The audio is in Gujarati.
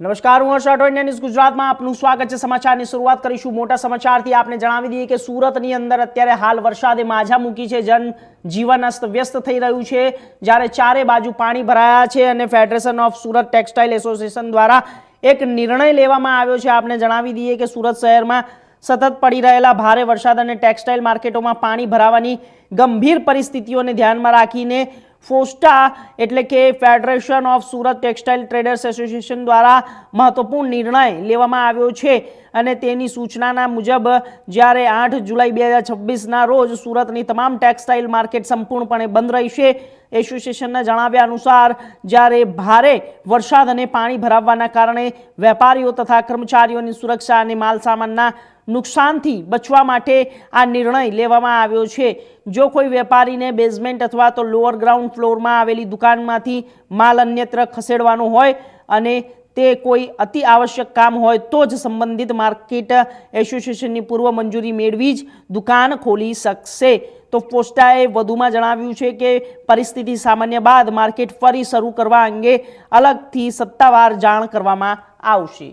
નમસ્કાર, હું હર્ષ રાઠોડ, ન્યૂઝ ગુજરાતમાં આપનું સ્વાગત છે। સમાચારની શરૂઆત કરીશું મોટા સમાચારથી। આપને જણાવી દઈએ કે સુરતની અંદર અત્યારે હાલ વરસાદે માઝા મૂકી છે। જનજીવન અસ્તવ્યસ્ત થઈ રહ્યું છે, જ્યારે ચારે બાજુ પાણી ભરાયા છે અને federation of Surat textile association દ્વારા એક નિર્ણય લેવામાં આવ્યો છે। આપને જણાવી દઈએ કે સુરત શહેરમાં સતત પડી રહેલા ભારે વરસાદ અને ટેક્સટાઇલ માર્કેટોમાં પાણી ભરાવાની ગંભીર પરિસ્થિતિઓને ધ્યાનમાં રાખીને ફોસ્ટા એટલે કે federation of Surat textile traders association દ્વારા મહત્વપૂર્ણ નિર્ણય લેવામાં આવ્યો છે અને તેની સૂચનાના મુજબ જ્યારે 8 જુલાઈ 2026ના રોજ સુરતની તમામ ટેક્સટાઇલ માર્કેટ સંપૂર્ણપણે બંધ રહેશે। એસોસિએશનના જણાવ્યા અનુસાર જ્યારે ભારે વરસાદ અને પાણી ભરાવાના કારણે વેપારીઓ તથા કર્મચારીઓની સુરક્ષા અને માલસામાનના નુકસાનથી બચવા માટે આ નિર્ણય લેવામાં આવ્યો છે। જો કોઈ વેપારીને બેઝમેન્ટ અથવા તો લોઅર ગ્રાઉન્ડ ફ્લોરમાં આવેલી દુકાનમાંથી માલ અન્યત્ર ખસેડવાનો હોય અને તે કોઈ અતિ આવશ્યક કામ હોય તો જ સંબંધિત માર્કેટ એસોસિએશનની પૂર્વ મંજૂરી મેળવી જ દુકાન ખોલી શકશે। તો ફોસ્ટાએ વધુમાં જણાવ્યું છે કે પરિસ્થિતિ સામાન્ય બાદ માર્કેટ ફરી શરૂ કરવા અંગે અલગથી સત્તાવાર જાણ કરવામાં આવશે।